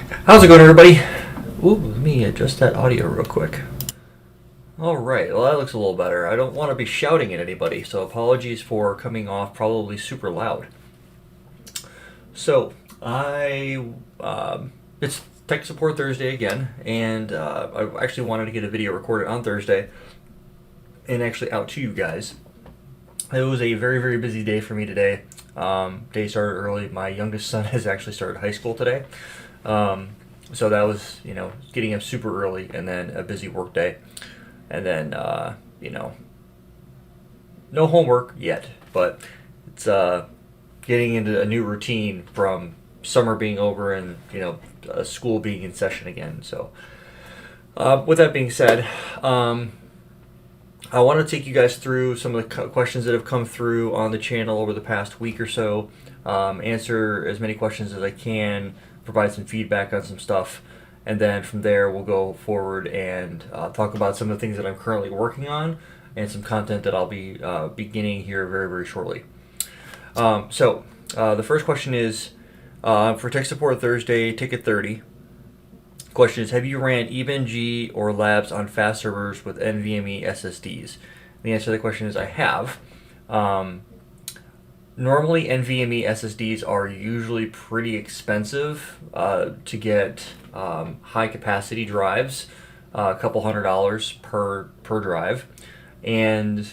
How's it going, everybody? Ooh, let me adjust that audio real quick. All right, well, that looks a little better. I don't want to be shouting at anybody, so apologies for coming off probably super loud. So, it's Tech Support Thursday again, and I actually wanted to get a video recorded on Thursday and actually out to you guys. It was a very, very busy day for me today. Day started early. My youngest son has actually started high school today. So that was, getting up super early and then a busy work day. And then, no homework yet, but it's getting into a new routine from summer being over and, school being in session again. So, with that being said, I want to take you guys through some of the questions that have come through on the channel over the past week or so, answer as many questions as I can, provide some feedback on some stuff, and then from there we'll go forward and talk about some of the things that I'm currently working on and some content that I'll be beginning here very, very shortly. So the first question is for Tech Support Thursday, Ticket 30. Question is, have you ran EBNG or labs on fast servers with NVMe SSDs? The answer to the question is I have. Normally, NVMe SSDs are usually pretty expensive to get high capacity drives, a couple $100 per drive, and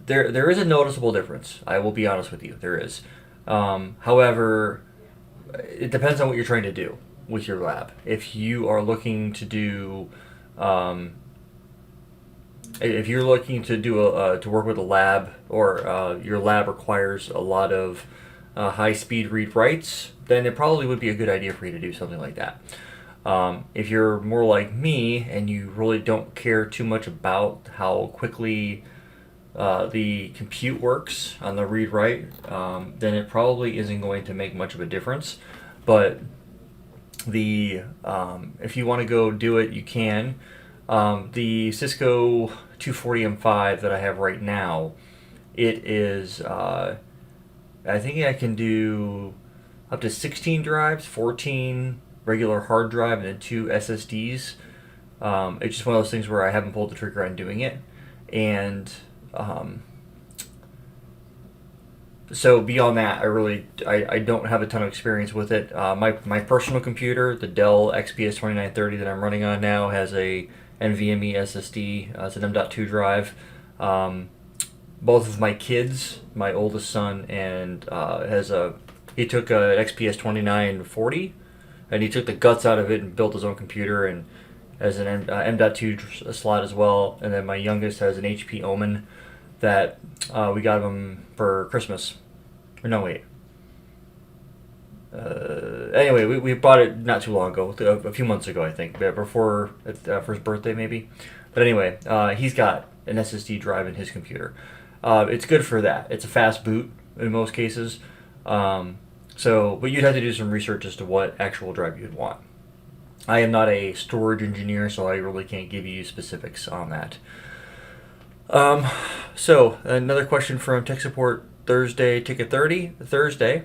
there is a noticeable difference. I will be honest with you, there is. However, it depends on what you're trying to do with your lab. If you are looking to do, if you're looking to do to work with a lab, or your lab requires a lot of high-speed read-writes, then it probably would be a good idea for you to do something like that. If you're more like me and you really don't care too much about how quickly the compute works on the read-write, then it probably isn't going to make much of a difference. But if you want to go do it, you can. The Cisco 240M5 that I have right now, it is, I think I can do up to 16 drives, 14 regular hard drive, and then 2 SSDs. It's just one of those things where I haven't pulled the trigger on doing it. And so beyond that, I don't have a ton of experience with it. My personal computer, the Dell XPS 2930 that I'm running on now, has a NVMe SSD. It's an M.2 drive. Both of my kids, my oldest son, and he took an XPS 2940, and he took the guts out of it and built his own computer, and has an M.2 slot as well. And then my youngest has an HP Omen that we got him for Christmas. Or no, wait. Anyway, we bought it not too long ago, a few months ago, I think, for his birthday maybe. But anyway, he's got an SSD drive in his computer. It's good for that. It's a fast boot in most cases. But you'd have to do some research as to what actual drive you'd want. I am not a storage engineer, so I really can't give you specifics on that. So another question from Tech Support Thursday, Ticket 30, Thursday.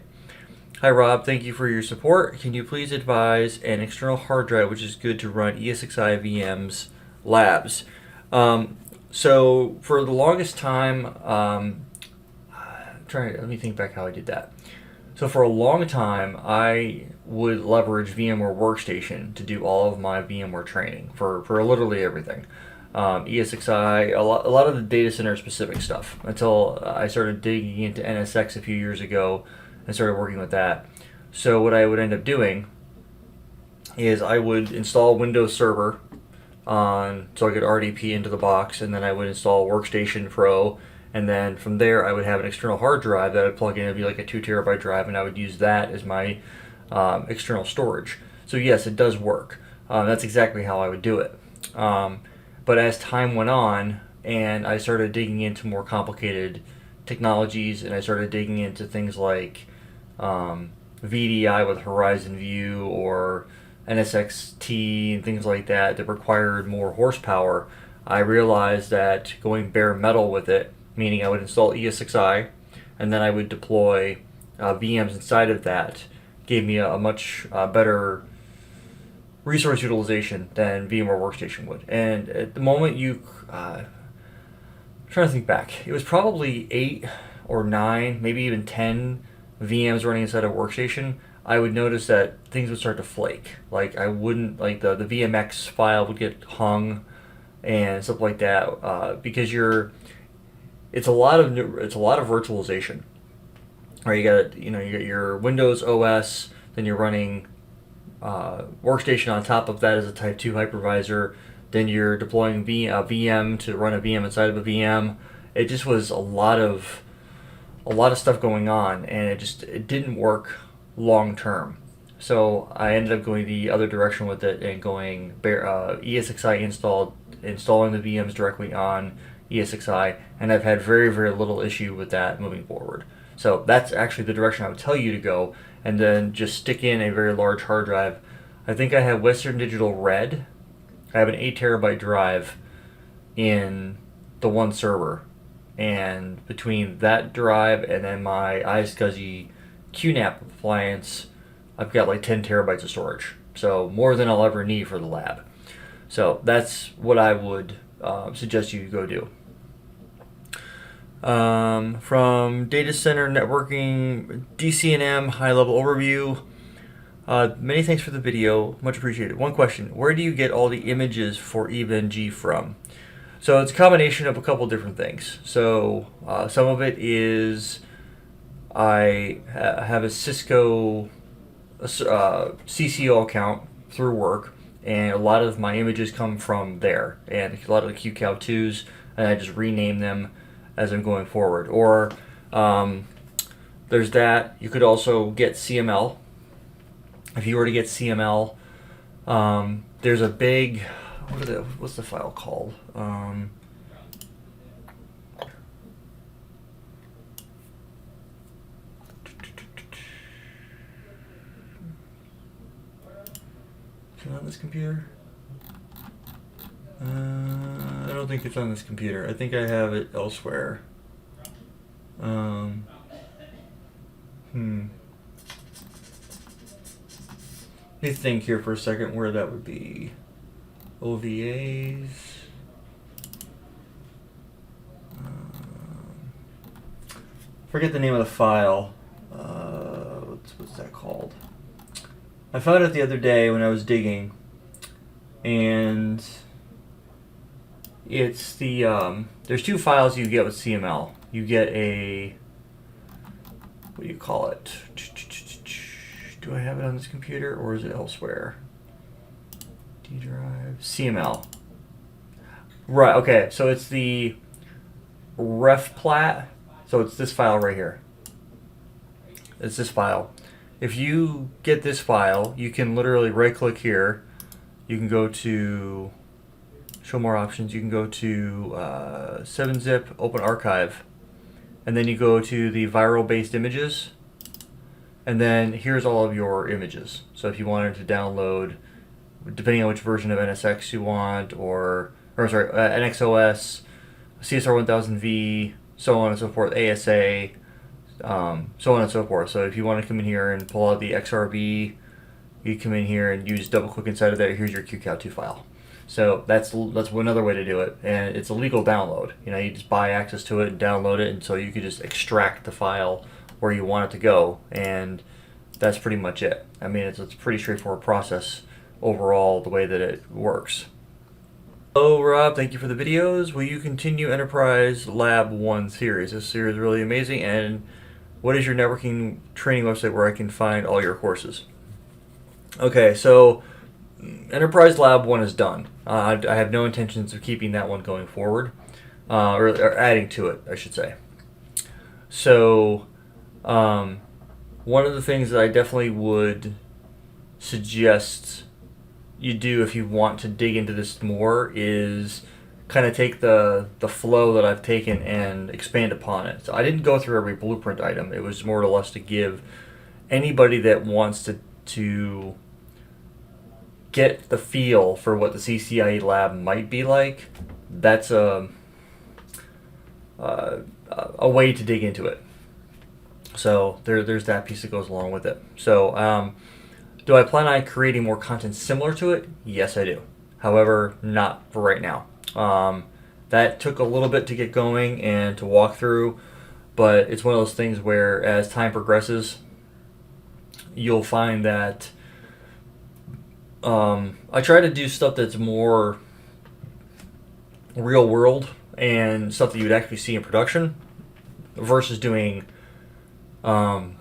Hi Rob, thank you for your support. Can you please advise an external hard drive which is good to run ESXi VM's labs? So for the longest time, let me think back how I did that. So for a long time, I would leverage VMware Workstation to do all of my VMware training for literally everything. ESXi, a lot of the data center specific stuff, until I started digging into NSX a few years ago and started working with that. So what I would end up doing is I would install Windows Server so I could RDP into the box, and then I would install Workstation Pro, and then from there I would have an external hard drive that I'd plug in. It'd be like a 2 terabyte drive, and I would use that as my external storage. So yes, it does work. That's exactly how I would do it. But as time went on and I started digging into more complicated technologies, and I started digging into things like VDI with Horizon View or NSXT and things like that required more horsepower, I realized that going bare metal with it, meaning I would install ESXi and then I would deploy VMs inside of that, gave me a much better resource utilization than VMware Workstation would. And at the moment, I'm trying to think back, it was probably 8 or 9, maybe even 10 VMs running inside a workstation. I would notice that things would start to flake. Like I wouldn't like the VMX file would get hung and stuff like that because it's a lot of virtualization. Right, you got your Windows OS, then you're running Workstation on top of that as a Type 2 hypervisor. Then you're deploying a VM to run a VM inside of a VM. It just was a lot of stuff going on, and it didn't work long term. So I ended up going the other direction with it and going ESXi installing the VMs directly on ESXi, and I've had very, very little issue with that moving forward. So that's actually the direction I would tell you to go, and then just stick in a very large hard drive. I think I have Western Digital Red. I have an 8 terabyte drive in the one server, and between that drive and then my iSCSI QNAP appliance, I've got like 10 terabytes of storage. So more than I'll ever need for the lab. So that's what I would suggest you go do. From Data Center Networking, DCNM, high level overview. Many thanks for the video, much appreciated. One question, where do you get all the images for EVE-NG from? So it's a combination of a couple different things. So some of it is I have a Cisco CCO account through work, and a lot of my images come from there, and a lot of the QCOW2s, and I just rename them as I'm going forward. Or there's that. You could also get CML. If you were to get CML, there's a big, what's the file called? Is it on this computer? I don't think it's on this computer. I think I have it elsewhere. Let me think here for a second where that would be. OVAs. Forget the name of the file. What's that called? I found it the other day when I was digging, and it's the there's two files you get with CML. You get a, what do you call it? Do I have it on this computer or is it elsewhere? D drive, CML. Right, okay, so it's the refplat. So it's this file right here. It's this file. If you get this file, you can literally right click here. You can go to show more options. You can go to 7-zip, open archive, and then you go to the viral based images. And then here's all of your images. So if you wanted to download, depending on which version of NSX you want, NXOS, CSR1000V, so on and so forth, ASA, so on and so forth. So if you want to come in here and pull out the XRB, you come in here and you just double click inside of there. Here's your QCOW2 file. So that's another way to do it, and it's a legal download. You just buy access to it and download it, and so you could just extract the file where you want it to go, and that's pretty much it. I mean, it's a pretty straightforward process overall, the way that it works. Hello, Rob. Thank you for the videos. Will you continue Enterprise Lab 1 series? This series is really amazing. And what is your networking training website where I can find all your courses? Okay, so Enterprise Lab 1 is done. I have no intentions of keeping that one going forward, or adding to it, I should say. So one of the things that I definitely would suggest you do if you want to dig into this more is kind of take the flow that I've taken and expand upon it. So I didn't go through every blueprint item. It was more or less to give anybody that wants to get the feel for what the CCIE lab might be like. That's a way to dig into it. So there's that piece that goes along with it. So do I plan on creating more content similar to it? Yes, I do. However, not for right now. That took a little bit to get going and to walk through, but it's one of those things where as time progresses, you'll find that I try to do stuff that's more real world and stuff that you would actually see in production versus doing um,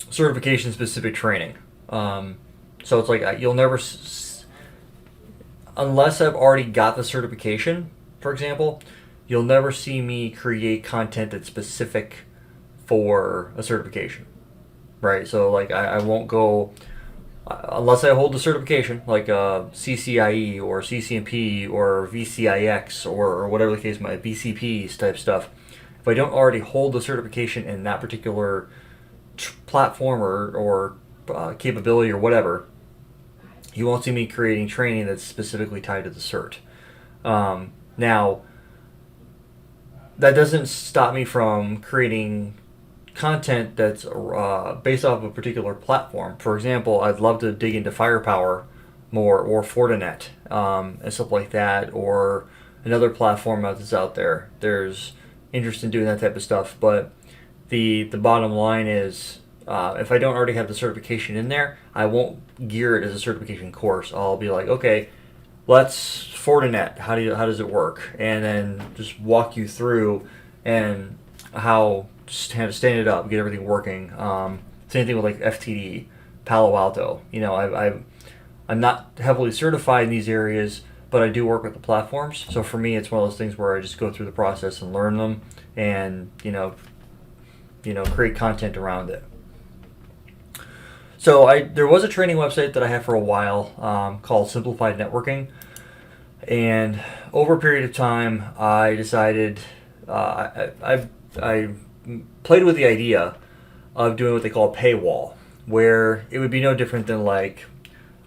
certification specific training. So it's like you'll never, unless I've already got the certification, for example, you'll never see me create content that's specific for a certification, right? So like I won't go unless I hold the certification, like CCIE or CCNP or VCIX or whatever the case might be, BCPs type stuff. If I don't already hold the certification in that particular platform or capability or whatever, you won't see me creating training that's specifically tied to the cert. Now, that doesn't stop me from creating content that's based off of a particular platform. For example, I'd love to dig into Firepower more or Fortinet and stuff like that, or another platform that's out there. There's interest in doing that type of stuff, but the bottom line is if I don't already have the certification in there, I won't gear it as a certification course. I'll be like, okay, let's Fortinet. How does it work? And then just walk you through and how just kind of stand it up, get everything working. Same thing with like FTD, Palo Alto. You know, I'm not heavily certified in these areas, but I do work with the platforms. So for me, it's one of those things where I just go through the process and learn them, and create content around it. So there was a training website that I had for a while called Simplified Networking, and over a period of time, I decided I played with the idea of doing what they call a paywall, where it would be no different than like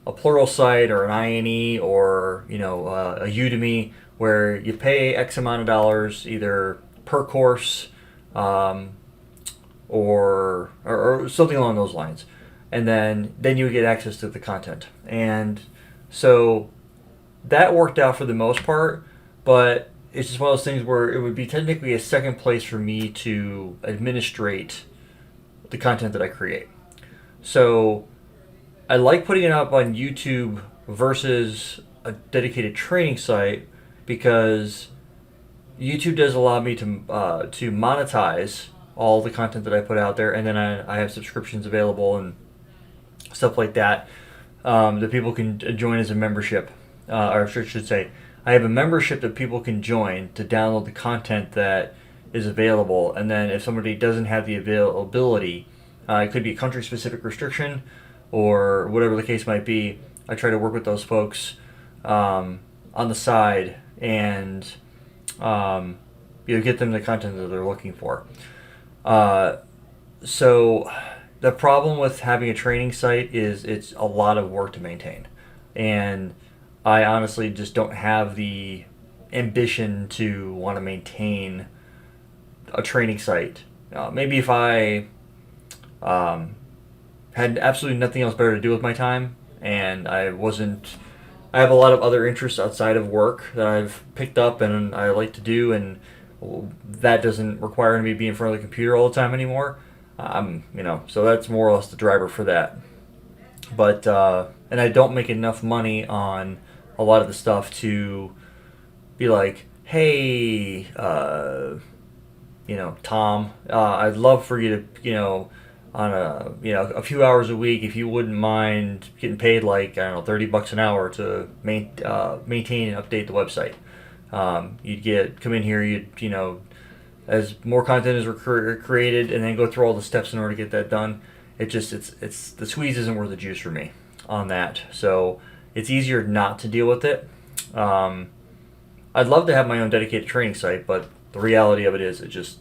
a Pluralsight or an INE or a Udemy, where you pay X amount of dollars either per course or something along those lines, and then you would get access to the content. And so that worked out for the most part, but it's just one of those things where it would be technically a second place for me to administrate the content that I create. So I like putting it up on YouTube versus a dedicated training site, because YouTube does allow me to monetize all the content that I put out there, and then I have subscriptions available and stuff like that that people can join as a membership, or I should say, I have a membership that people can join to download the content that is available, and then if somebody doesn't have the availability, it could be a country-specific restriction or whatever the case might be. I try to work with those folks on the side and get them the content that they're looking for. So the problem with having a training site is it's a lot of work to maintain, and I honestly just don't have the ambition to want to maintain a training site. Maybe if I had absolutely nothing else better to do with my time, and I have a lot of other interests outside of work that I've picked up and I like to do, and that doesn't require me to be in front of the computer all the time anymore. So that's more or less the driver for that. But and I don't make enough money on a lot of the stuff to be like, hey, Tom, I'd love for you to, on a few hours a week, if you wouldn't mind getting paid like, I don't know, $30 an hour to maintain and update the website. You'd come in here, as more content is created, and then go through all the steps in order to get that done. It's the squeeze isn't worth the juice for me on that. So it's easier not to deal with it. I'd love to have my own dedicated training site, but the reality of it is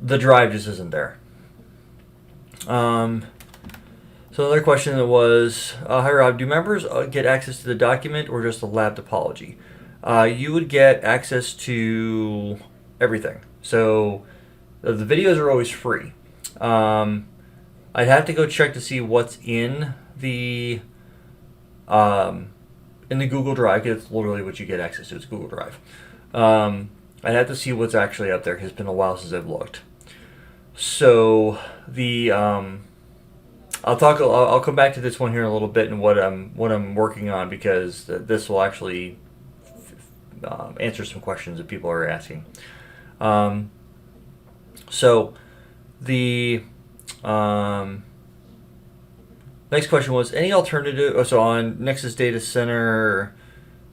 the drive just isn't there. So another question that was, hi Rob, do members get access to the document or just the lab topology? you would get access to everything. So the videos are always free. I'd have to go check to see what's um, in the Google Drive, because it's literally what you get access to. It's Google Drive. I'd have to see what's actually up there, because it's been a while since I've looked. So I'll come back to this one here in a little bit and what I'm working on, because this will actually answer some questions that people are asking. So the next question was any alternative. So on Nexus Data Center,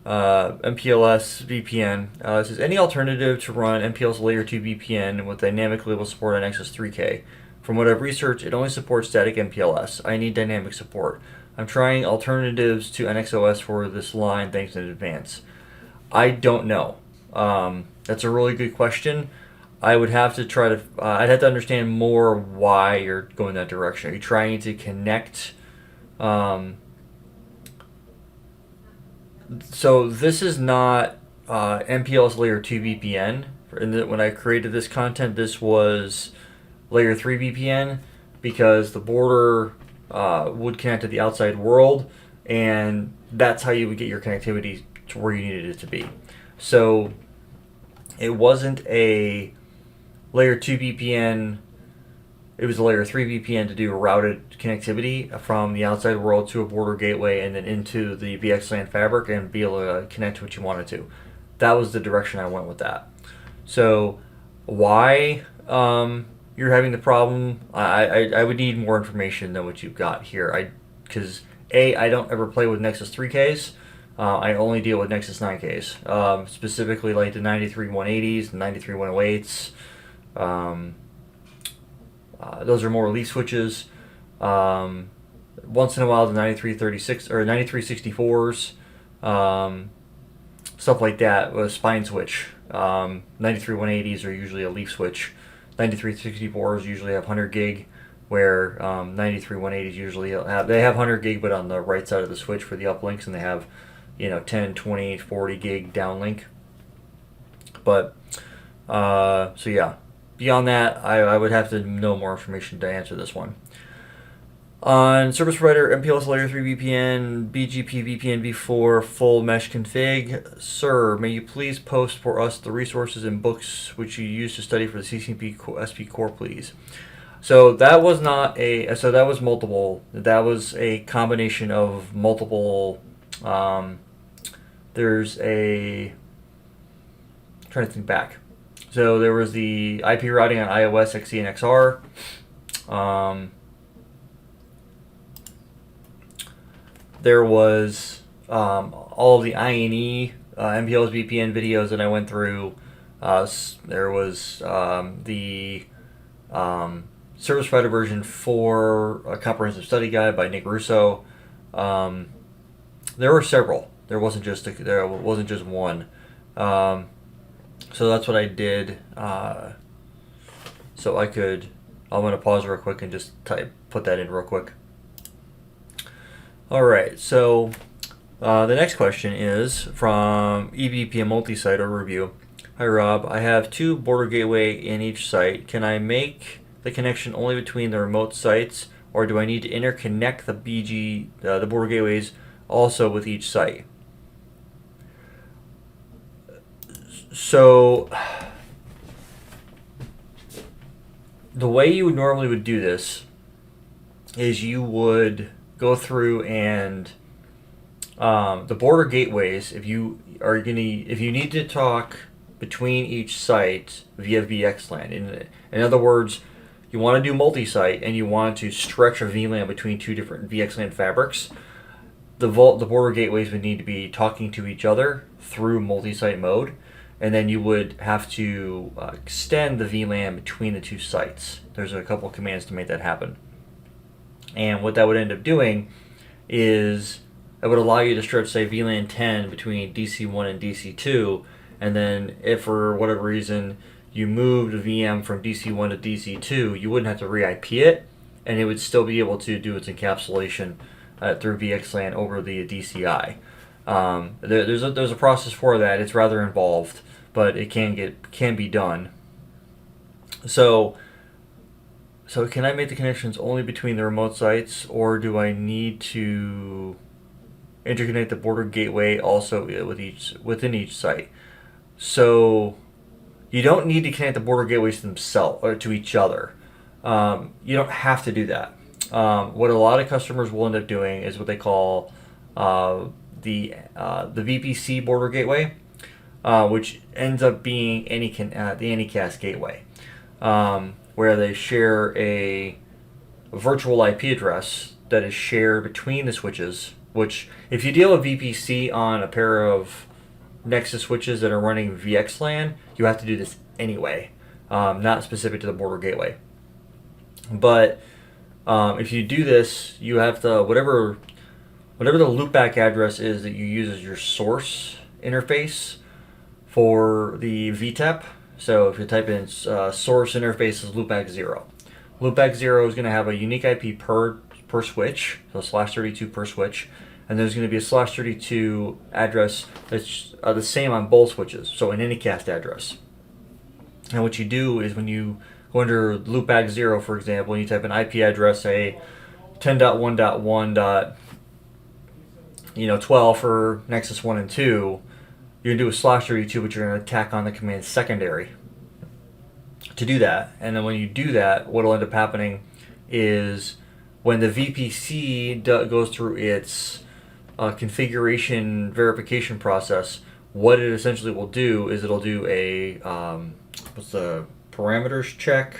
MPLS VPN, it says any alternative to run MPLS Layer 2 VPN with dynamic label support on Nexus 3K. From what I've researched, it only supports static MPLS. I need dynamic support. I'm trying alternatives to NXOS for this line. Thanks in advance. I don't know. That's a really good question. I would have to try to. I'd have to understand more why you're going that direction. Are you trying to connect? So this is not MPLS Layer 2 VPN. When I created this content, this was Layer 3 VPN, because the border would connect to the outside world, and that's how you would get your connectivity to where you needed it to be. So it wasn't a Layer 2 VPN, it was a Layer 3 VPN to do a routed connectivity from the outside world to a border gateway and then into the VXLAN fabric and be able to connect to what you wanted to. That was the direction I went with that. So why you're having the problem, I would need more information than what you've got here. Because I don't ever play with Nexus 3Ks. I only deal with Nexus 9Ks, specifically like the 93.180s, the 93.108s. Those are more leaf switches. Once in a while, the 9336 or 9364s, stuff like that, with a spine switch. 93.180s are usually a leaf switch. 9364s usually have 100 gig, where 93.180s usually have 100 gig, but on the right side of the switch for the uplinks, and they have 10, 20, 40 gig downlink. But so yeah, beyond that, I would have to know more information to answer this one. On service provider, MPLS Layer 3 VPN, BGP VPN v4 full mesh config. Sir, may you please post for us the resources and books which you use to study for the CCNP SP core, please? So that was not so that was multiple. That was a combination of multiple. There's I'm trying to think back. So there was the IP routing on iOS, XE, and XR. There was all of the INE MPLS VPN videos that I went through. There was the service provider version 4, a comprehensive study guide by Nick Russo. There were several. There wasn't just one. So that's what I did. So I'm going to pause real quick and just put that in real quick. All right, so the next question is from EVPN Multi-Site Overview. Hi Rob, I have 2 border gateway in each site. Can I make the connection only between the remote sites, or do I need to interconnect the border gateways also with each site? So the way you normally would do this is you would go through and the border gateways, if you need to talk between each site via VXLAN. In other words, you want to do multi-site and you want to stretch a VLAN between 2 different VXLAN fabrics. The border gateways would need to be talking to each other through multi-site mode, and then you would have to extend the VLAN between the 2 sites. There's a couple commands to make that happen. And what that would end up doing is it would allow you to stretch, say, VLAN 10 between DC1 and DC2, and then if for whatever reason you moved a VM from DC1 to DC2, you wouldn't have to re-IP it, and it would still be able to do its encapsulation through VXLAN over the DCI. There's a process for that. It's rather involved, but it can be done. So so can I make the connections only between the remote sites, or do I need to interconnect the border gateway also within each site? So you don't need to connect the border gateways to themselves or to each other. You don't have to do that. What a lot of customers will end up doing is what they call the VPC border gateway, which ends up being the Anycast gateway, where they share a virtual IP address that is shared between the switches. Which, if you deal with VPC on a pair of Nexus switches that are running VXLAN, you have to do this anyway, not specific to the border gateway. But if you do this, you have to whatever the loopback address is that you use as your source interface for the VTEP. So if you type in source interface is loopback 0. Loopback 0 is going to have a unique IP per switch, so /32 per switch, and there's going to be a /32 address that's the same on both switches, so an Anycast address. And what you do is when you go under loopback 0, for example, and you type an IP address, say 10.1.1.12 for Nexus 1 and 2, you're going to do a /32, but you're going to tack on the command secondary to do that. And then when you do that, what will end up happening is when the VPC goes through its configuration verification process, what it essentially will do is it'll do a what's the parameters check,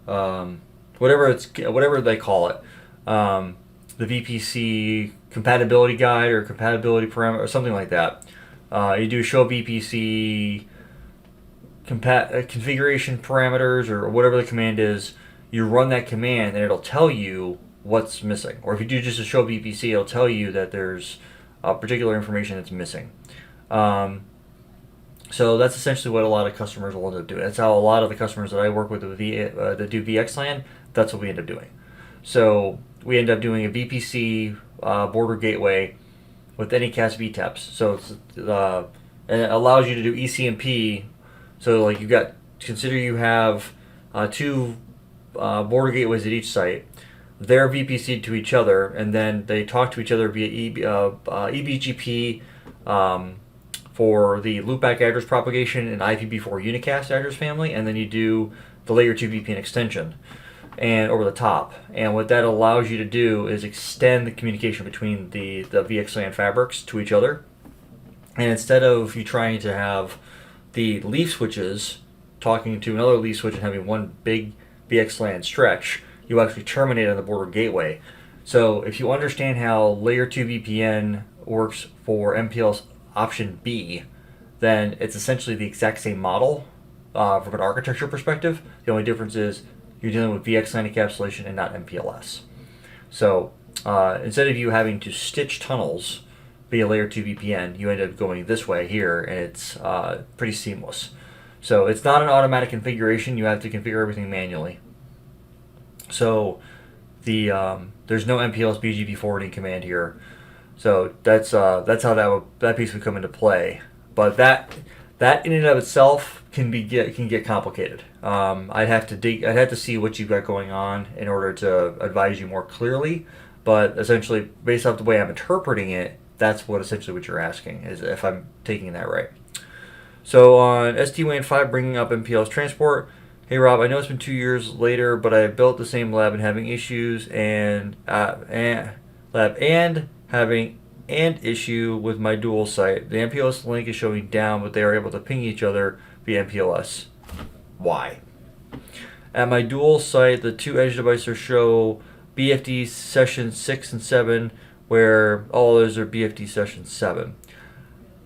whatever they call it, the VPC compatibility guide or compatibility parameter or something like that. You do show VPC configuration parameters or whatever the command is. You run that command and it'll tell you what's missing. Or if you do just a show VPC, it'll tell you that there's particular information that's missing. So that's essentially what a lot of customers will end up doing. That's how a lot of the customers that I work with that do VXLAN, that's what we end up doing. So we end up doing a VPC border gateway with Anycast VTEPs. So and it allows you to do ECMP. So like consider you have two border gateways at each site. They're VPC'd to each other, and then they talk to each other via EBGP for the loopback address propagation and IPv4 unicast address family, and then you do the layer 2 VPN extension and over the top. And what that allows you to do is extend the communication between the VXLAN fabrics to each other. And instead of you trying to have the leaf switches talking to another leaf switch and having one big VXLAN stretch, you actually terminate on the border gateway. So if you understand how layer 2 VPN works for MPLS option B, then it's essentially the exact same model from an architecture perspective. The only difference is you're dealing with VXLAN encapsulation and not MPLS. So instead of you having to stitch tunnels via layer 2 VPN, you end up going this way here, and it's pretty seamless. So it's not an automatic configuration. You have to configure everything manually. So there's no MPLS BGP forwarding command here. So that's how that piece would come into play. But that in and of itself can get complicated. I'd have to see what you've got going on in order to advise you more clearly. But essentially, based off the way I'm interpreting it, that's essentially what you're asking, is if I'm taking that right. So on SD-WAN 5, bringing up MPLS transport. Hey Rob, I know it's been 2 years later, but I built the same lab and having issues and having an issue with my dual site. The MPLS link is showing down, but they are able to ping each other via MPLS. Why? At my dual site, the two edge devices show BFD session 6 and 7, where all others are BFD session 7.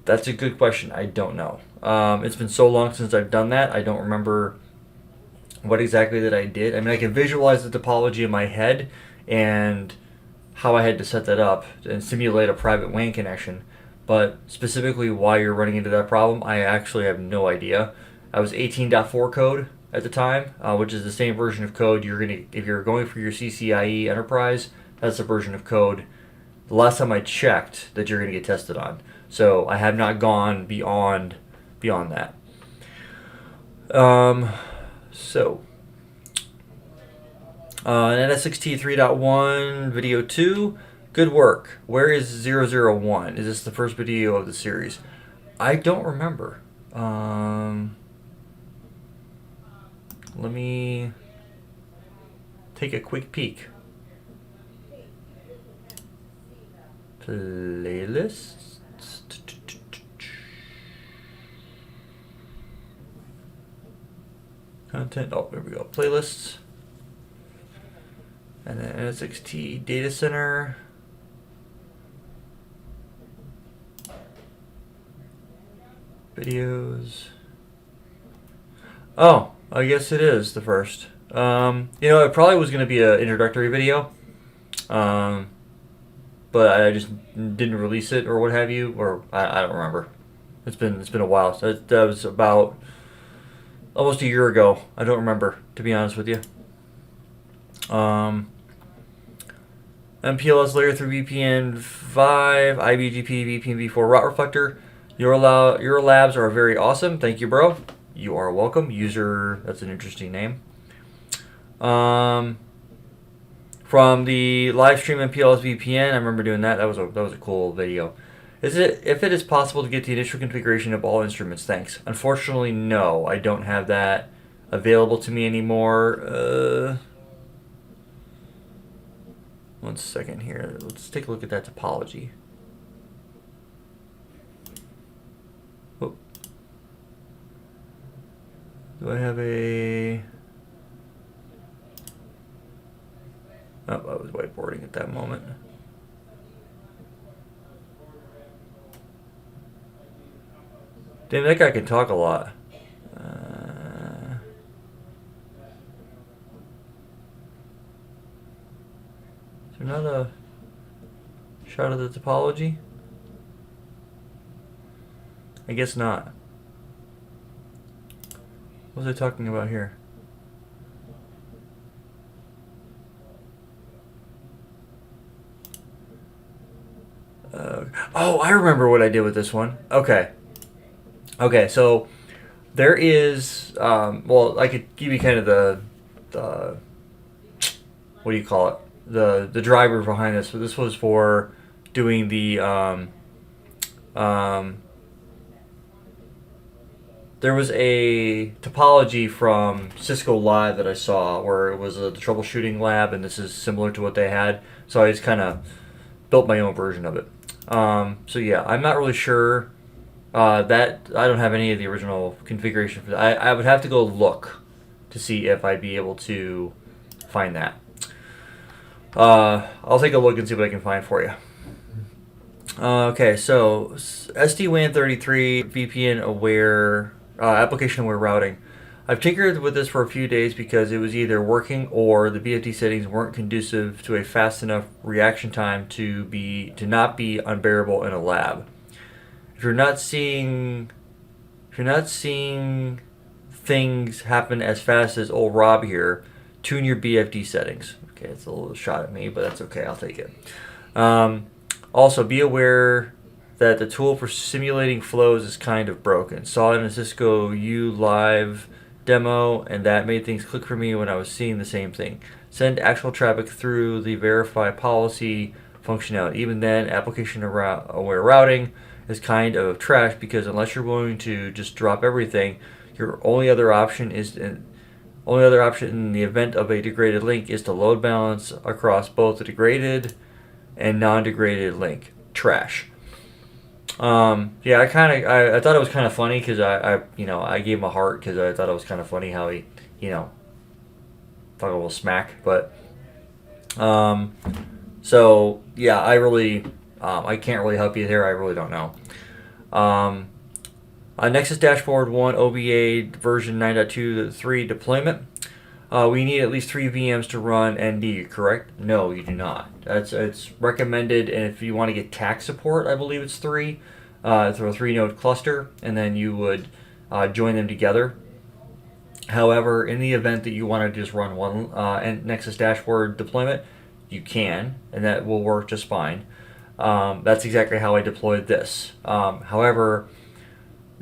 That's a good question. I don't know. It's been so long since I've done that. I don't remember what exactly that I did. I mean, I can visualize the topology in my head and how I had to set that up and simulate a private WAN connection. But specifically why you're running into that problem, I actually have no idea. I was 18.4 code at the time, which is the same version of code if you're going for your CCIE enterprise. That's the version of code the last time I checked, that you're going to get tested on. So I have not gone beyond that. So NSXT 3.1 video 2. Good work. Where is 001? Is this the first video of the series? I don't remember. Let me take a quick peek. Playlists. Content. Oh, there we go. Playlists. And then NSXT Data Center. Videos. Oh, I guess it is the first. It probably was going to be an introductory video. But I just didn't release it or what have you, or I don't remember. It's been a while. So that was about almost a year ago. I don't remember, to be honest with you. MPLS Layer 3 VPN 5, IBGP VPN v4 route reflector. Your labs are very awesome. Thank you, bro. You are welcome. User, that's an interesting name. From the live stream MPLS VPN, I remember doing that. That was a cool video. If it is possible to get the initial configuration of all instruments? Thanks. Unfortunately, no. I don't have that available to me anymore. One second here. Let's take a look at that topology. Whoop. Do I have a... Oh, I was whiteboarding at that moment. Damn, that guy can talk a lot. Is there not a shot of the topology? I guess not. What was I talking about here? Oh, I remember what I did with this one. Okay, so there is, well, I could give you kind of the what do you call it? The driver behind this. So this was for doing the, there was a topology from Cisco Live that I saw where it was the troubleshooting lab, and this is similar to what they had. So I just kind of built my own version of it. So yeah, I'm not really sure that I don't have any of the original configuration for that. I would have to go look to see if I'd be able to find that. I'll take a look and see what I can find for you. Okay, so SD-WAN 33 VPN aware application aware routing. I've tinkered with this for a few days because it was either working or the BFD settings weren't conducive to a fast enough reaction time to not be unbearable in a lab. If you're not seeing things happen as fast as old Rob here, tune your BFD settings. Okay, it's a little shot at me, but that's okay. I'll take it. Also, be aware that the tool for simulating flows is kind of broken. Saw it in a Cisco U Live demo, and that made things click for me when I was seeing the same thing. Send actual traffic through the verify policy functionality. Even then, application aware routing is kind of trash because unless you're willing to just drop everything, your only other option in the event of a degraded link is to load balance across both the degraded and non-degraded link. Trash. Yeah, I thought it was kind of funny because I gave him a heart because I thought it was kind of funny how he, talk a little smack, but, so yeah, I can't really help you there. I really don't know. Nexus Dashboard 1 OBA version 9.2.3 deployment. We need at least 3 VMs to run ND, correct? No, you do not. It's recommended, and if you want to get TAC support, I believe it's 3. It's a 3-node cluster, and then you would join them together. However, in the event that you want to just run one Nexus Dashboard deployment, you can, and that will work just fine. That's exactly how I deployed this. However,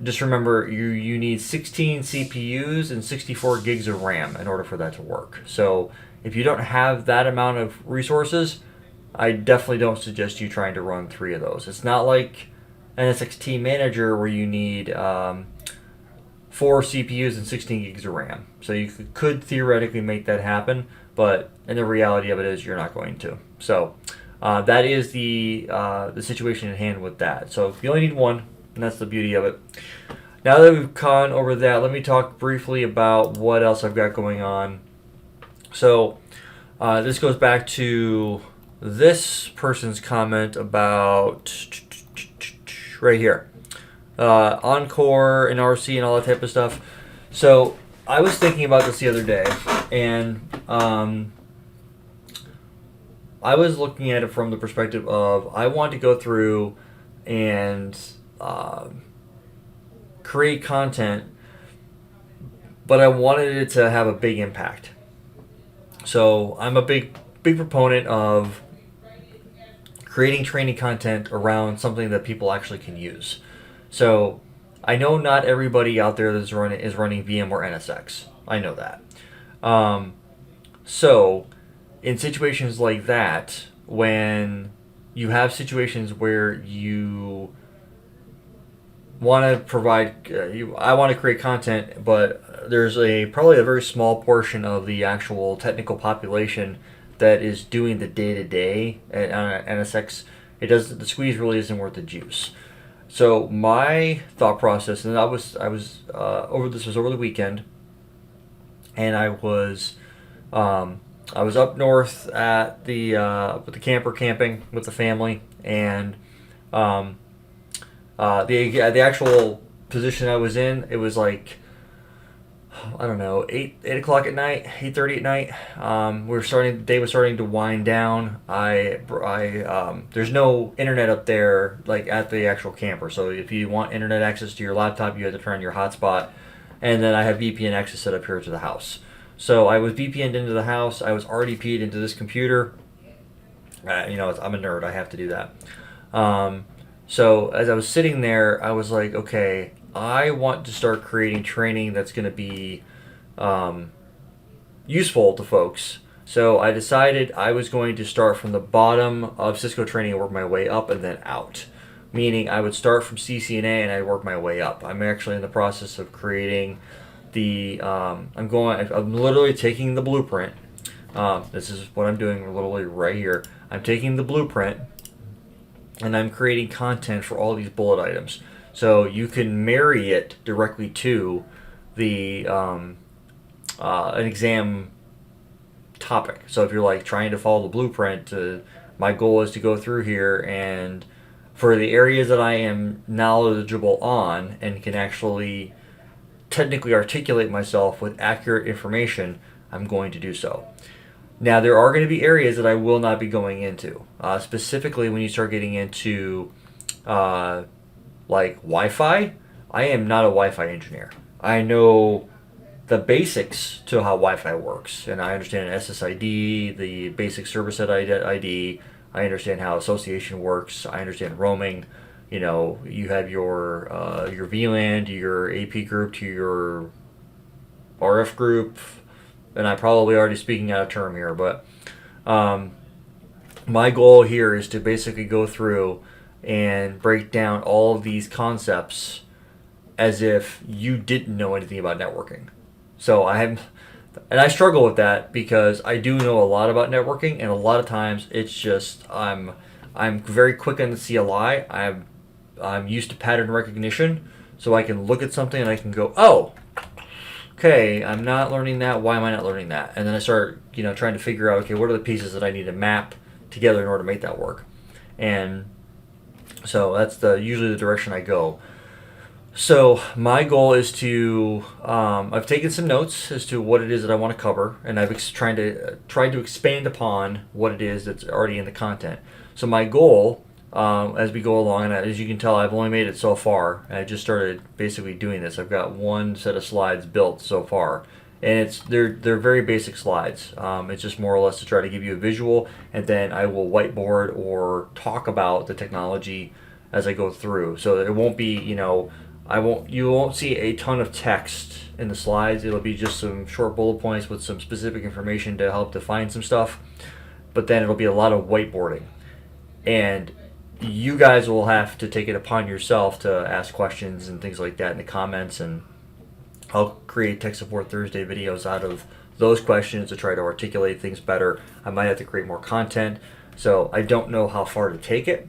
just remember you need 16 CPUs and 64 gigs of RAM in order for that to work. So if you don't have that amount of resources, I definitely don't suggest you trying to run three of those. It's not like NSXT Manager where you need four CPUs and 16 gigs of RAM. So you could theoretically make that happen, but in the reality of it is you're not going to. So that is the situation at hand with that. So you only need one, and that's the beauty of it. Now that we've gone over that, let me talk briefly about what else I've got going on. So this goes back to this person's comment about right here. Encore and RC and all that type of stuff. So I was thinking about this the other day, and I was looking at it from the perspective of I want to go through and create content, but I wanted it to have a big impact. So I'm a big proponent of creating training content around something that people actually can use. So I know not everybody out there is running VMware NSX. I know that. So in situations like that, when you have situations where you want to provide, I want to create content, but there's probably a very small portion of the actual technical population that is doing the day to day at NSX. The squeeze really isn't worth the juice. So my thought process, and I was over the weekend, and I was up north at with the camper camping with the family, and the actual position I was in, it was like, I don't know, 8 o'clock at night, 8:30 at night. The day was starting to wind down. There's no internet up there like at the actual camper. So if you want internet access to your laptop, you have to turn on your hotspot. And then I have VPN access set up here to the house. So I was VPN'd into the house. I was RDP'd into this computer. I'm a nerd. I have to do that. So as I was sitting there, I was like, okay, I want to start creating training that's going to be useful to folks. So I decided I was going to start from the bottom of Cisco training and work my way up and then out. Meaning I would start from CCNA and I'd work my way up. I'm actually in the process of creating I'm literally taking the blueprint. This is what I'm doing literally right here. I'm taking the blueprint and I'm creating content for all these bullet items. So you can marry it directly to the an exam topic. So if you're like trying to follow the blueprint, my goal is to go through here and for the areas that I am knowledgeable on and can actually technically articulate myself with accurate information, I'm going to do so. Now there are going to be areas that I will not be going into. Specifically when you start getting into like Wi-Fi, I am not a Wi-Fi engineer. I know the basics to how Wi-Fi works, and I understand SSID, the basic service ID. I understand how association works. I understand roaming. You have your VLAN to your AP group to your RF group, and I'm probably already speaking out of term here, but my goal here is to basically go through and break down all of these concepts as if you didn't know anything about networking. So I struggle with that because I do know a lot about networking, and a lot of times it's just I'm very quick on the CLI. I'm used to pattern recognition, so I can look at something and I can go, oh, okay, I'm not learning that. Why am I not learning that? And then I start trying to figure out, okay, what are the pieces that I need to map together in order to make that work, and so that's usually the direction I go. So my goal is to I've taken some notes as to what it is that I want to cover, and I've tried to expand upon what it is that's already in the content. So my goal as we go along, and as you can tell, I've only made it so far. I just started basically doing this. I've got one set of slides built so far, and they're very basic slides. It's just more or less to try to give you a visual, and then I will whiteboard or talk about the technology as I go through. So it won't be, you won't see a ton of text in the slides. It'll be just some short bullet points with some specific information to help define some stuff. But then it'll be a lot of whiteboarding, and you guys will have to take it upon yourself to ask questions and things like that in the comments, and I'll create Tech Support Thursday videos out of those questions to try to articulate things better. I might have to create more content, so I don't know how far to take it.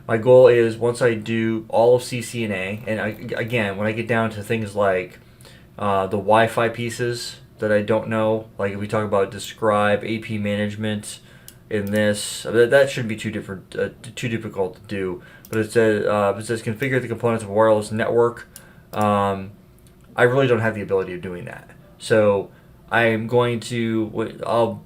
My goal is once I do all of CCNA, and again, when I get down to things like the Wi-Fi pieces that I don't know, like if we talk about describe AP management in this, that shouldn't be too difficult to do. But it says configure the components of a wireless network. I really don't have the ability of doing that. So I'm going to, I'll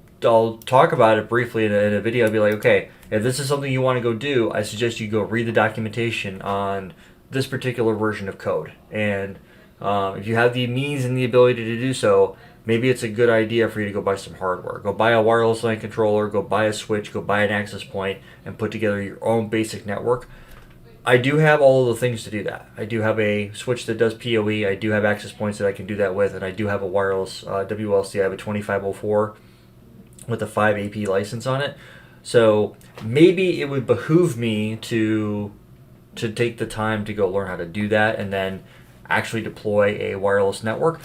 talk about it briefly in a video. I'll be like, okay, if this is something you want to go do, I suggest you go read the documentation on this particular version of code. And if you have the means and the ability to do so, maybe it's a good idea for you to go buy some hardware. Go buy a wireless LAN controller, go buy a switch, go buy an access point, and put together your own basic network. I do have all of the things to do that. I do have a switch that does PoE. I do have access points that I can do that with, and I do have a wireless WLC. I have a 2504 with a 5 AP license on it. So maybe it would behoove me to take the time to go learn how to do that and then actually deploy a wireless network.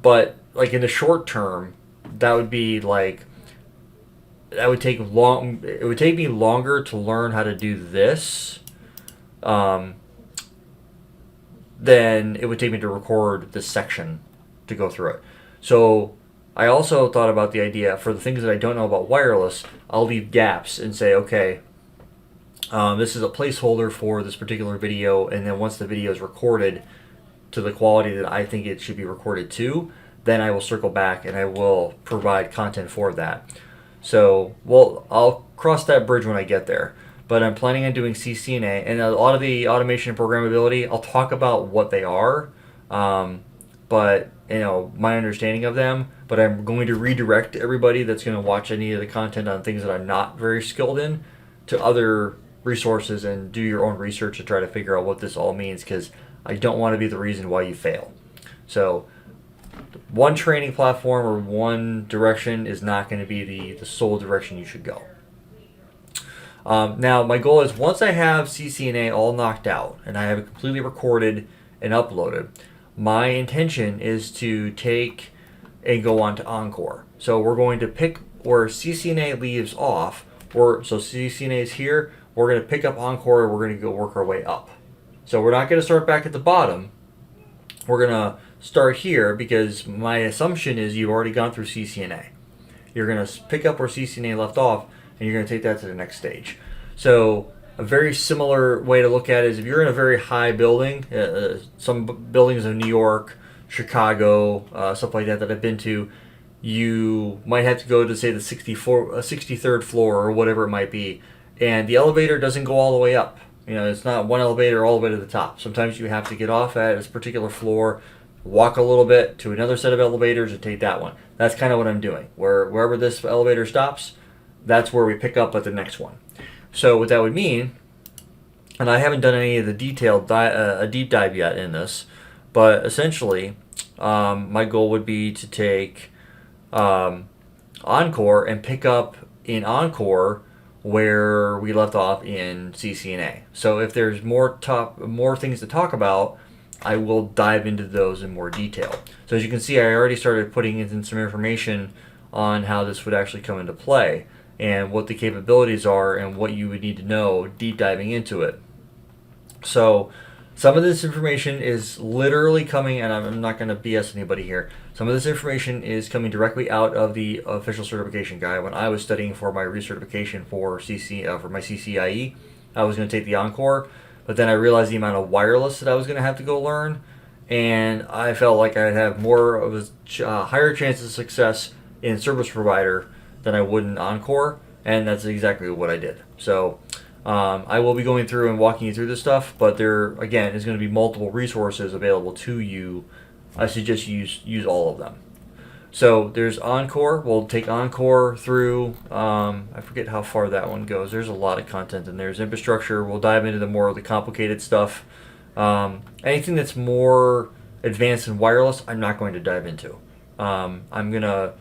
But like in the short term, that would be like, that would take long. It would take me longer to learn how to do this than it would take me to record this section to go through it. So I also thought about the idea for the things that I don't know about wireless, I'll leave gaps and say, okay, this is a placeholder for this particular video, and then once the video is recorded to the quality that I think it should be recorded to, then I will circle back and I will provide content for that. So, well, I'll cross that bridge when I get there. But I'm planning on doing CCNA, and a lot of the automation and programmability, I'll talk about what they are, but my understanding of them. But I'm going to redirect everybody that's going to watch any of the content on things that I'm not very skilled in to other resources and do your own research to try to figure out what this all means, because I don't want to be the reason why you fail. So one training platform or one direction is not going to be the sole direction you should go. Now, my goal is once I have CCNA all knocked out and I have it completely recorded and uploaded, my intention is to take and go on to Encore. So we're going to pick where CCNA leaves off, so CCNA is here, we're going to pick up Encore and we're going to go work our way up. So we're not going to start back at the bottom. We're going to start here because my assumption is you've already gone through CCNA. You're going to pick up where CCNA left off, and you're going to take that to the next stage. So a very similar way to look at it is if you're in a very high building, some buildings in New York, Chicago, stuff like that I've been to, you might have to go to, say, the 63rd floor or whatever it might be, and the elevator doesn't go all the way up. It's not one elevator all the way to the top. Sometimes you have to get off at a particular floor, walk a little bit to another set of elevators and take that one. That's kind of what I'm doing. Wherever this elevator stops, that's where we pick up at the next one. So what that would mean, and I haven't done any of the detailed a deep dive yet in this, but essentially my goal would be to take Encore and pick up in Encore where we left off in CCNA. So if there's more things to talk about, I will dive into those in more detail. So as you can see, I already started putting in some information on how this would actually come into play and what the capabilities are and what you would need to know deep diving into it. So some of this information is literally coming, and I'm not going to BS anybody here, some of this information is coming directly out of the official certification guide. When I was studying for my recertification for my CCIE, I was going to take the Encore, but then I realized the amount of wireless that I was going to have to go learn, and I felt like I'd have more of a higher chance of success in service provider than I would in Encore, and that's exactly what I did. So I will be going through and walking you through this stuff, but there, again, is going to be multiple resources available to you I suggest you use all of them. So there's Encore. We'll take Encore through. I forget how far that one goes. There's a lot of content in there. There's infrastructure. We'll dive into the more of the complicated stuff. Anything that's more advanced and wireless, I'm not going to dive into. I'm gonna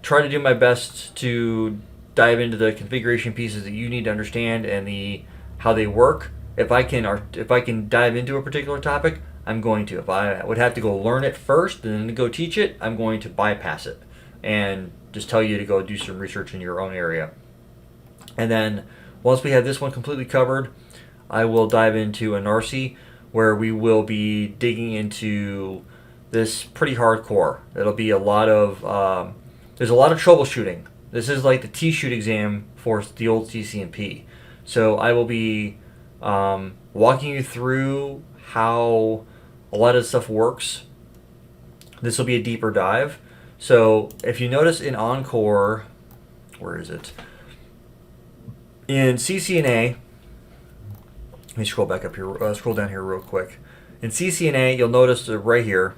try to do my best to dive into the configuration pieces that you need to understand and the how they work. If I can dive into a particular topic, I'm going to. If I would have to go learn it first and then go teach it, I'm going to bypass it and just tell you to go do some research in your own area. And then once we have this one completely covered, I will dive into an RC where we will be digging into this pretty hardcore. It'll be a lot of there's a lot of troubleshooting. This is like the T-shoot exam for the old CCNP. So I will be walking you through how a lot of stuff works. This will be a deeper dive. So if you notice in Encore, where is it? In CCNA, let me scroll back up here, scroll down here real quick. In CCNA, you'll notice that right here,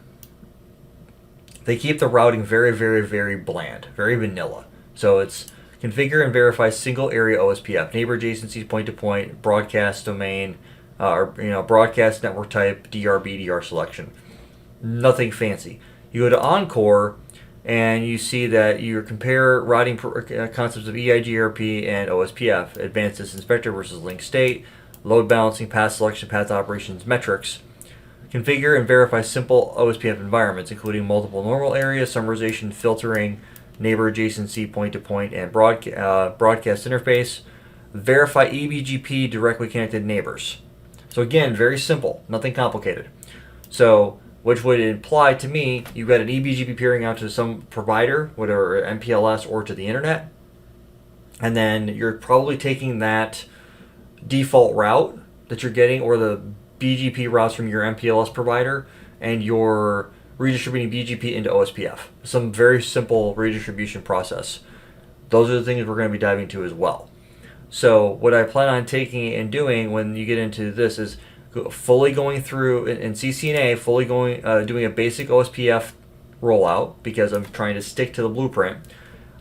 they keep the routing very, very, very bland, very vanilla. So it's configure and verify single area OSPF, neighbor adjacencies, point to point, broadcast domain, or broadcast network type, DR selection. Nothing fancy. You go to Encore, and you see that you compare routing concepts of EIGRP and OSPF, advanced distance vector versus link state, load balancing, path selection, path operations, metrics. Configure and verify simple OSPF environments, including multiple normal areas, summarization, filtering, neighbor adjacency, point-to-point, and broadcast interface. Verify eBGP directly connected neighbors. So again, very simple, nothing complicated. So, which would imply to me, you've got an eBGP peering out to some provider, whether MPLS or to the internet, and then you're probably taking that default route that you're getting, or the BGP routes from your MPLS provider, and you're redistributing BGP into OSPF. Some very simple redistribution process. Those are the things we're going to be diving into as well. So what I plan on taking and doing when you get into this is fully going through in CCNA, fully doing a basic OSPF rollout because I'm trying to stick to the blueprint.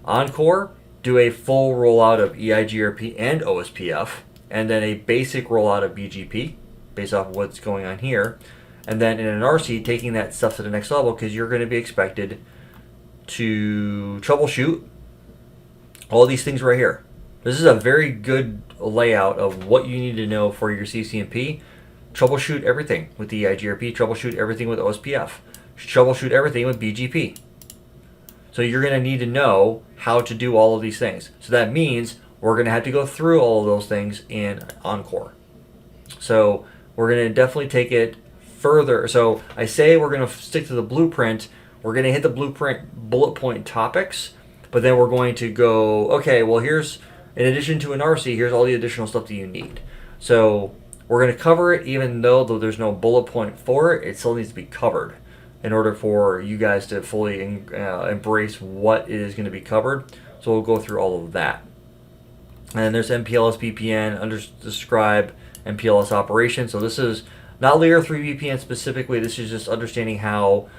Encore, do a full rollout of EIGRP and OSPF, and then a basic rollout of BGP based off of what's going on here. And then in an RC, taking that stuff to the next level because you're going to be expected to troubleshoot all these things right here. This is a very good layout of what you need to know for your CCNP. Troubleshoot everything with the EIGRP, troubleshoot everything with OSPF, troubleshoot everything with BGP. So you're going to need to know how to do all of these things. So that means we're going to have to go through all of those things in Encore. So we're going to definitely take it further. So I say we're going to stick to the blueprint. We're going to hit the blueprint bullet point topics, but then we're going to go, okay, well here's, in addition to an RC, here's all the additional stuff that you need. So we're going to cover it even though there's no bullet point for it. It still needs to be covered in order for you guys to fully embrace what is going to be covered. So we'll go through all of that. And then there's MPLS VPN, describe MPLS operation. So this is not layer 3 VPN specifically. This is just understanding how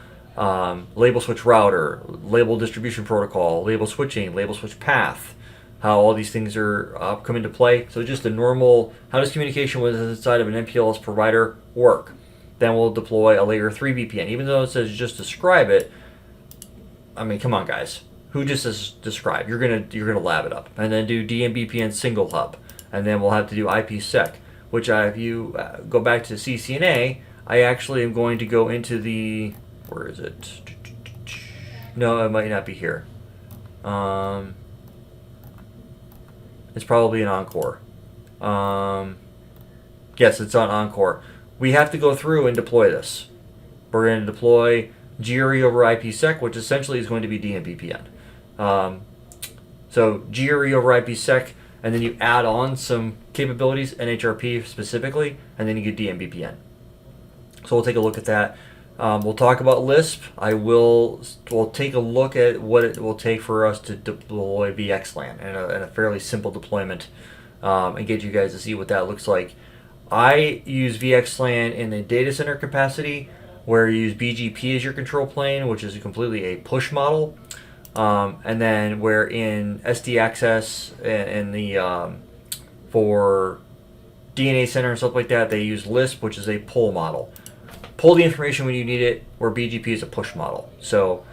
label switch router, label distribution protocol, label switching, label switch path, how all these things are come into play. So just the normal, how does communication with inside of an MPLS provider work? Then we'll deploy a layer 3 VPN. Even though it says just describe it, I mean, come on guys. Who just says describe? You're gonna lab it up. And then do DMVPN single hub. And then we'll have to do IPsec, which if you go back to CCNA, I actually am going to go into the, where is it? No, it might not be here. It's probably an Encore. Yes, it's on Encore. We have to go through and deploy this. We're going to deploy GRE over IPsec, which essentially is going to be DMVPN. So GRE over IPsec, and then you add on some capabilities, NHRP specifically, and then you get DMVPN. So we'll take a look at that. We'll talk about Lisp. We'll take a look at what it will take for us to deploy VXLAN and a fairly simple deployment, and get you guys to see what that looks like. I use VXLAN in the data center capacity. where you use BGP as your control plane, which is completely a push model. And then where in SD Access and the for DNA Center and stuff like that, they use Lisp, which is a pull model. Pull the information when you need it, where BGP is a push model. So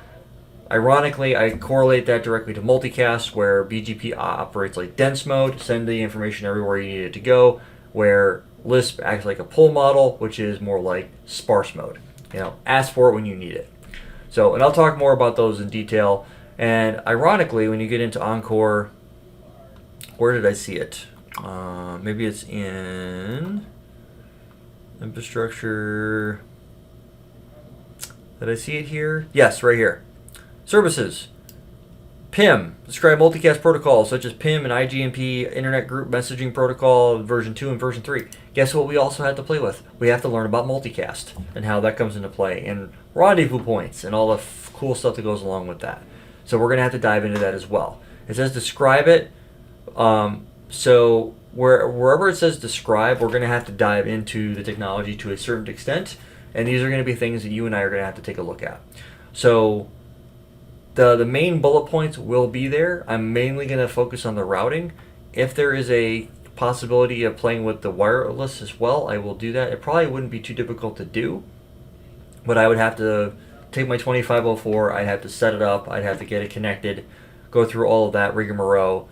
ironically, I correlate that directly to multicast, where BGP operates like dense mode, send the information everywhere you need it to go, where Lisp acts like a pull model, which is more like sparse mode. Ask for it when you need it. So, and I'll talk more about those in detail. And ironically, when you get into Encore, where did I see it? Maybe it's in infrastructure. Did I see it here? Yes, right here. Services. PIM. Describe multicast protocols such as PIM and IGMP, Internet Group Messaging Protocol, version 2 and version 3. Guess what we also have to play with? We have to learn about multicast and how that comes into play, and rendezvous points and all the cool stuff that goes along with that. So we're going to have to dive into that as well. It says describe it. So wherever it says describe, we're going to have to dive into the technology to a certain extent, and these are going to be things that you and I are going to have to take a look at. So the main bullet points will be there. I'm mainly going to focus on the routing. If there is a possibility of playing with the wireless as well, I will do that. It probably wouldn't be too difficult to do, but I would have to take my 2504, I'd have to set it up, I'd have to get it connected, go through all of that rigmarole.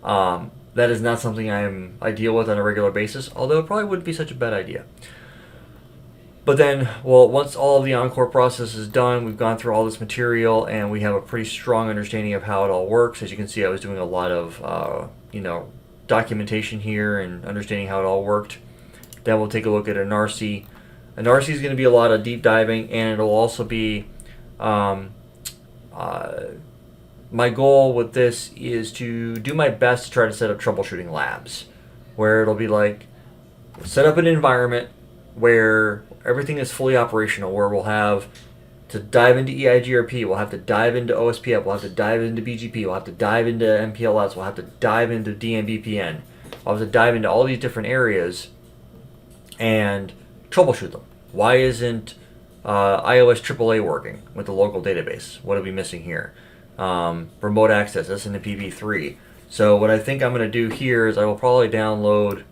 That is not something I deal with on a regular basis, although it probably wouldn't be such a bad idea. But then, once all of the Encore process is done, we've gone through all this material, and we have a pretty strong understanding of how it all works. As you can see, I was doing a lot of, documentation here and understanding how it all worked. Then we'll take a look at an RC. An RC is going to be a lot of deep diving, and it'll also be, my goal with this is to do my best to try to set up troubleshooting labs, where it'll be like, set up an environment where everything is fully operational, where we'll have to dive into EIGRP, we'll have to dive into OSPF, we'll have to dive into BGP, we'll have to dive into MPLS, we'll have to dive into DMBPN, we'll have to dive into all these different areas and troubleshoot them. Why isn't iOS AAA working with the local database? What are we missing here? Remote access, SNMP v3. So what I think I'm going to do here is I will probably download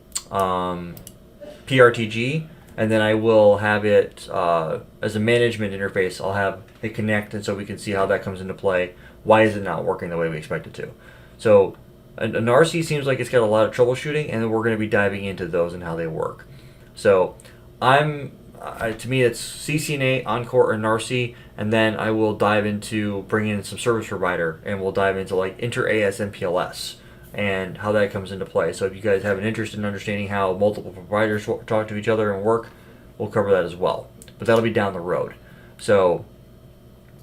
PRTG, and then I will have it as a management interface. I'll have it connect, and so we can see how that comes into play. Why is it not working the way we expect it to? So an RC seems like it's got a lot of troubleshooting, and then we're going to be diving into those and how they work. So to me, it's CCNA, Encore, and RC, and then I will dive into bringing in some service provider, and we'll dive into like inter-AS MPLS and how that comes into play. So if you guys have an interest in understanding how multiple providers talk to each other and work, we'll cover that as well. But that'll be down the road. So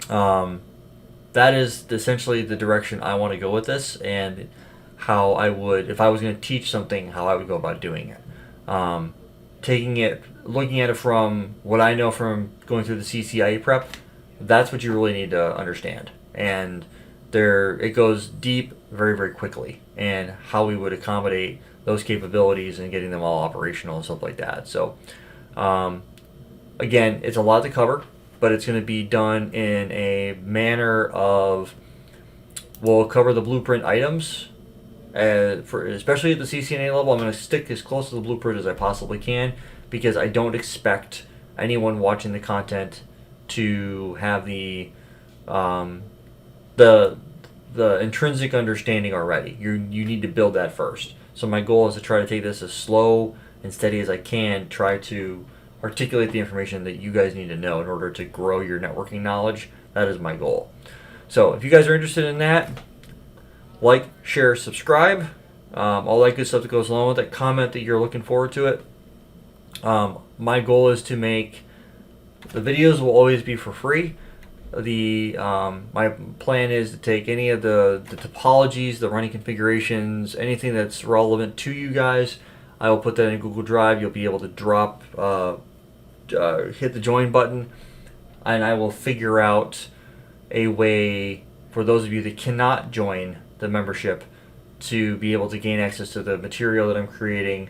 that is essentially the direction I want to go with this, and how I would, if I was going to teach something, how I would go about doing it. Looking at it from what I know from going through the CCIE prep, that's what you really need to understand. And it goes deep very, very quickly, and how we would accommodate those capabilities and getting them all operational and stuff like that. So, again, it's a lot to cover, but it's going to be done in a manner of, we'll cover the blueprint items, especially at the CCNA level. I'm going to stick as close to the blueprint as I possibly can, because I don't expect anyone watching the content to have the intrinsic understanding already. You need to build that first. So my goal is to try to take this as slow and steady as I can, try to articulate the information that you guys need to know in order to grow your networking knowledge. That is my goal. So if you guys are interested in that, like, share, subscribe, all that good stuff that goes along with it. Comment that you're looking forward to it. My goal is to make the videos will always be for free. My plan is to take any of the topologies, the running configurations, anything that's relevant to you guys. I will put that in Google Drive. You'll be able to hit the join button, and I will figure out a way for those of you that cannot join the membership to be able to gain access to the material that I'm creating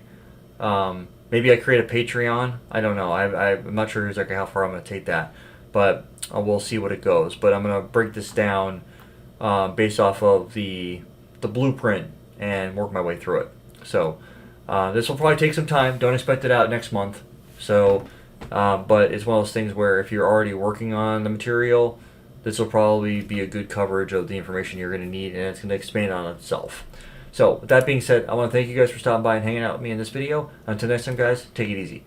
Maybe I create a Patreon. I don't know. I'm not sure exactly how far I'm going to take that, but we'll see what it goes. But I'm going to break this down based off of the blueprint and work my way through it. So this will probably take some time. Don't expect it out next month. So, but it's one of those things where if you're already working on the material, this will probably be a good coverage of the information you're going to need, and it's going to expand on itself. So, with that being said, I want to thank you guys for stopping by and hanging out with me in this video. Until next time, guys, take it easy.